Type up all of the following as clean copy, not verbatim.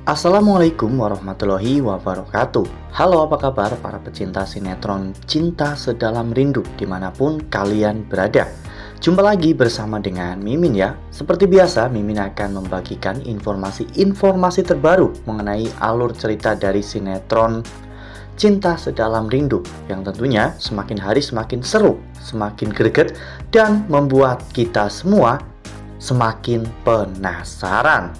Assalamualaikum warahmatullahi wabarakatuh. Halo, apa kabar para pecinta sinetron Cinta Sedalam Rindu dimanapun kalian berada. Jumpa lagi bersama dengan Mimin ya. Seperti biasa, Mimin akan membagikan informasi terbaru mengenai alur cerita dari sinetron Cinta Sedalam Rindu yang tentunya semakin hari semakin seru, semakin greget, dan membuat kita semua semakin penasaran.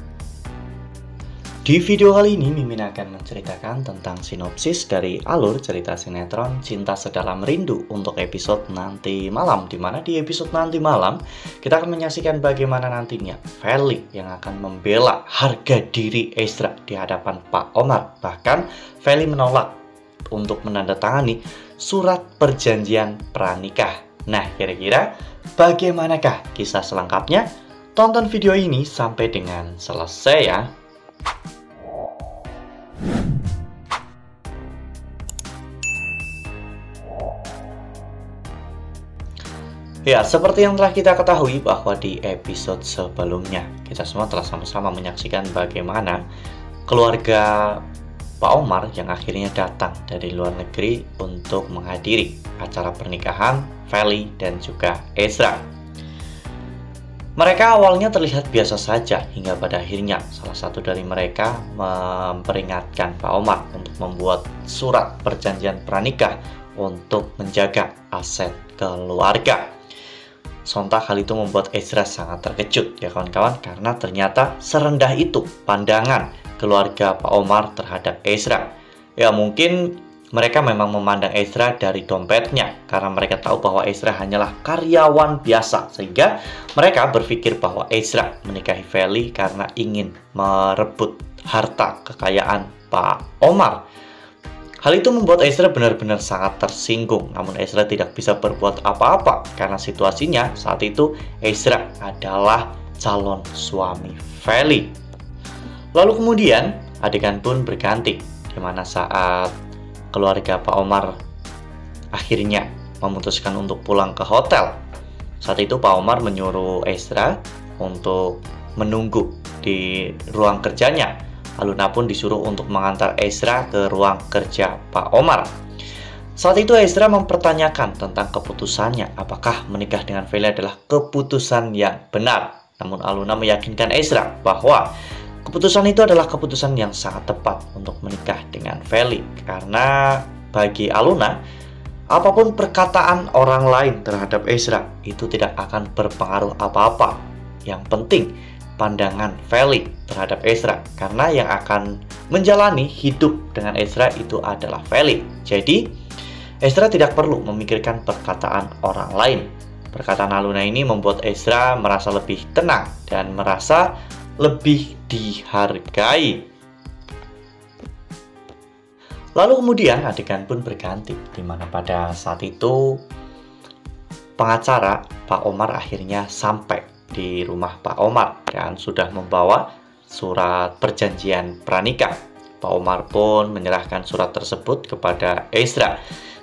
Di video kali ini, Mimin akan menceritakan tentang sinopsis dari alur cerita sinetron Cinta Sedalam Rindu untuk episode nanti malam. Dimana di episode nanti malam, kita akan menyaksikan bagaimana nantinya Feli yang akan membela harga diri Ezra di hadapan Pak Omar. Bahkan, Feli menolak untuk menandatangani surat perjanjian pranikah. Nah, kira-kira bagaimanakah kisah selengkapnya? Tonton video ini sampai dengan selesai ya. Ya, seperti yang telah kita ketahui bahwa di episode sebelumnya kita semua telah sama-sama menyaksikan bagaimana keluarga Pak Omar yang akhirnya datang dari luar negeri untuk menghadiri acara pernikahan Feli dan juga Ezra. Mereka awalnya terlihat biasa saja hingga pada akhirnya salah satu dari mereka memperingatkan Pak Omar untuk membuat surat perjanjian pranikah untuk menjaga aset keluarga. Sontak hal itu membuat Ezra sangat terkejut ya kawan-kawan, karena ternyata serendah itu pandangan keluarga Pak Omar terhadap Ezra. Ya, mungkin mereka memang memandang Ezra dari dompetnya karena mereka tahu bahwa Ezra hanyalah karyawan biasa, sehingga mereka berpikir bahwa Ezra menikahi Feli karena ingin merebut harta kekayaan Pak Omar. Hal itu membuat Ezra benar-benar sangat tersinggung, namun Ezra tidak bisa berbuat apa-apa karena situasinya saat itu Ezra adalah calon suami Feli. Lalu kemudian adegan pun berganti, di mana saat keluarga Pak Omar akhirnya memutuskan untuk pulang ke hotel. Saat itu Pak Omar menyuruh Ezra untuk menunggu di ruang kerjanya. Aluna pun disuruh untuk mengantar Ezra ke ruang kerja Pak Omar. Saat itu Ezra mempertanyakan tentang keputusannya, apakah menikah dengan Feli adalah keputusan yang benar. Namun Aluna meyakinkan Ezra bahwa keputusan itu adalah keputusan yang sangat tepat untuk menikah dengan Feli. Karena bagi Aluna, apapun perkataan orang lain terhadap Ezra itu tidak akan berpengaruh apa-apa. Yang penting pandangan Feli terhadap Ezra, karena yang akan menjalani hidup dengan Ezra itu adalah Feli. Jadi Ezra tidak perlu memikirkan perkataan orang lain. Perkataan Aluna ini membuat Ezra merasa lebih tenang dan merasa lebih dihargai. Lalu kemudian adegan pun berganti, di mana pada saat itu pengacara Pak Omar akhirnya sampai di rumah Pak Omar dan sudah membawa surat perjanjian pranikah. Pak Omar pun menyerahkan surat tersebut kepada Ezra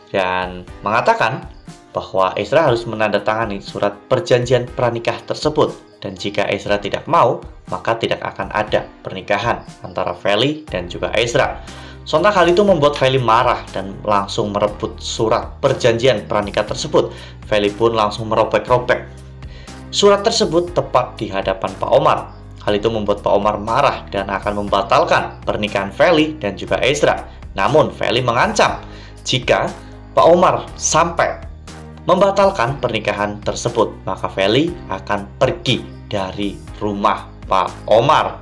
dan mengatakan bahwa Ezra harus menandatangani surat perjanjian pranikah tersebut, dan jika Ezra tidak mau, maka tidak akan ada pernikahan antara Feli dan juga Ezra. Sontak hal itu membuat Feli marah dan langsung merebut surat perjanjian pranikah tersebut. Feli pun langsung merobek-robek surat tersebut tepat di hadapan Pak Omar. Hal itu membuat Pak Omar marah dan akan membatalkan pernikahan Feli dan juga Ezra. Namun Feli mengancam jika Pak Omar sampai membatalkan pernikahan tersebut, maka Feli akan pergi dari rumah Pak Omar.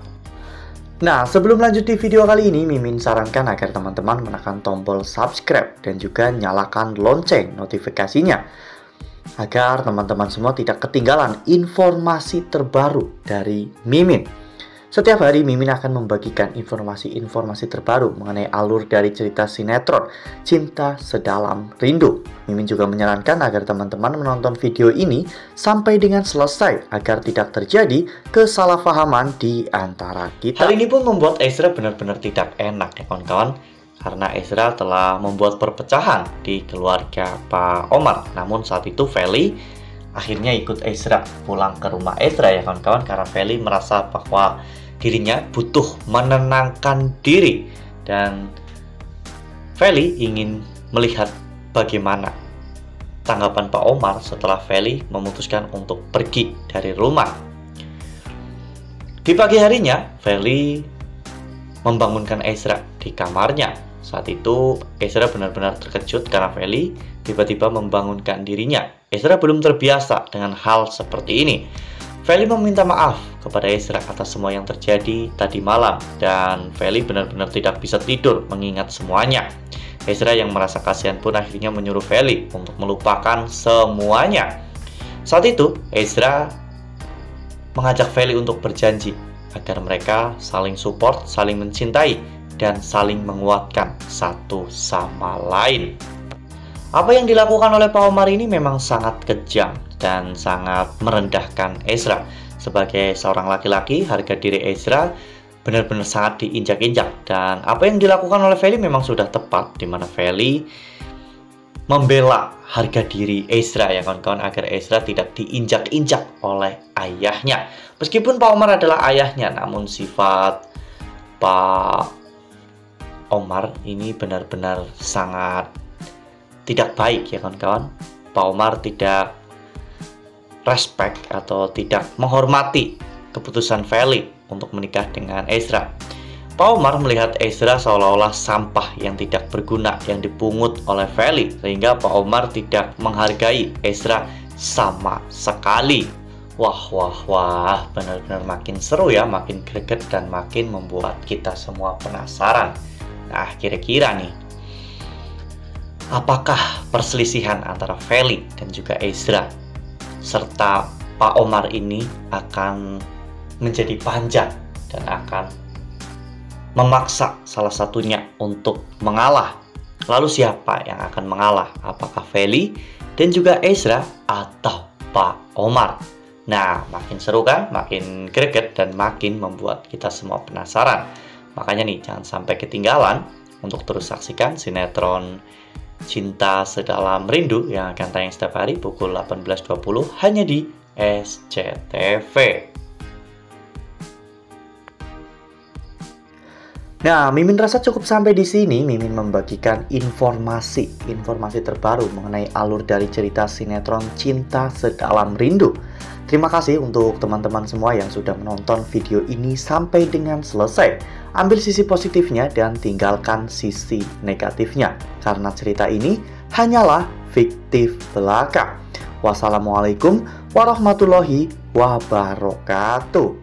Nah, sebelum lanjut di video kali ini, Mimin sarankan agar teman-teman menekan tombol subscribe dan juga nyalakan lonceng notifikasinya, agar teman-teman semua tidak ketinggalan informasi terbaru dari Mimin. Setiap hari Mimin akan membagikan informasi-informasi terbaru mengenai alur dari cerita sinetron Cinta Sedalam Rindu. Mimin juga menyarankan agar teman-teman menonton video ini sampai dengan selesai agar tidak terjadi kesalahpahaman di antara kita. Hal ini pun membuat Ezra benar-benar tidak enak ya kawan-kawan, karena Ezra telah membuat perpecahan di keluarga Pak Omar. Namun saat itu Feli akhirnya ikut Ezra pulang ke rumah Ezra ya kawan-kawan, karena Feli merasa bahwa dirinya butuh menenangkan diri, dan Feli ingin melihat bagaimana tanggapan Pak Omar setelah Feli memutuskan untuk pergi dari rumah. Di pagi harinya, Feli membangunkan Ezra di kamarnya. Saat itu Ezra benar-benar terkejut karena Feli tiba-tiba membangunkan dirinya. Ezra belum terbiasa dengan hal seperti ini. Feli meminta maaf kepada Ezra atas semua yang terjadi tadi malam, dan Feli benar-benar tidak bisa tidur mengingat semuanya. Ezra yang merasa kasihan pun akhirnya menyuruh Feli untuk melupakan semuanya. Saat itu Ezra mengajak Feli untuk berjanji agar mereka saling support, saling mencintai, dan saling menguatkan satu sama lain. Apa yang dilakukan oleh Pak Omar ini memang sangat kejam dan sangat merendahkan Ezra. Sebagai seorang laki-laki, harga diri Ezra benar-benar sangat diinjak-injak. Dan apa yang dilakukan oleh Feli memang sudah tepat, di mana Feli membela harga diri Ezra ya kawan-kawan, agar Ezra tidak diinjak-injak oleh ayahnya. Meskipun Pak Omar adalah ayahnya, namun sifat Pak Omar ini benar-benar sangat tidak baik ya kawan-kawan. Pak Omar tidak respect atau tidak menghormati keputusan Feli untuk menikah dengan Ezra. Pak Omar melihat Ezra seolah-olah sampah yang tidak berguna yang dipungut oleh Feli, sehingga Pak Omar tidak menghargai Ezra sama sekali. Wah, benar-benar makin seru ya, makin greget dan makin membuat kita semua penasaran. Nah, kira-kira nih, apakah perselisihan antara Feli dan juga Ezra serta Pak Omar ini akan menjadi panjang dan akan memaksa salah satunya untuk mengalah? Lalu siapa yang akan mengalah? Apakah Feli dan juga Ezra atau Pak Omar? Nah, makin seru kan? Makin greget dan makin membuat kita semua penasaran. Makanya nih, jangan sampai ketinggalan untuk terus saksikan sinetron Cinta Sedalam Rindu yang akan tayang setiap hari pukul 18.20 hanya di SCTV. Nah, Mimin rasa cukup sampai di sini. Mimin membagikan informasi terbaru mengenai alur dari cerita sinetron Cinta Sedalam Rindu. Terima kasih untuk teman-teman semua yang sudah menonton video ini sampai dengan selesai. Ambil sisi positifnya dan tinggalkan sisi negatifnya, karena cerita ini hanyalah fiktif belaka. Wassalamualaikum warahmatullahi wabarakatuh.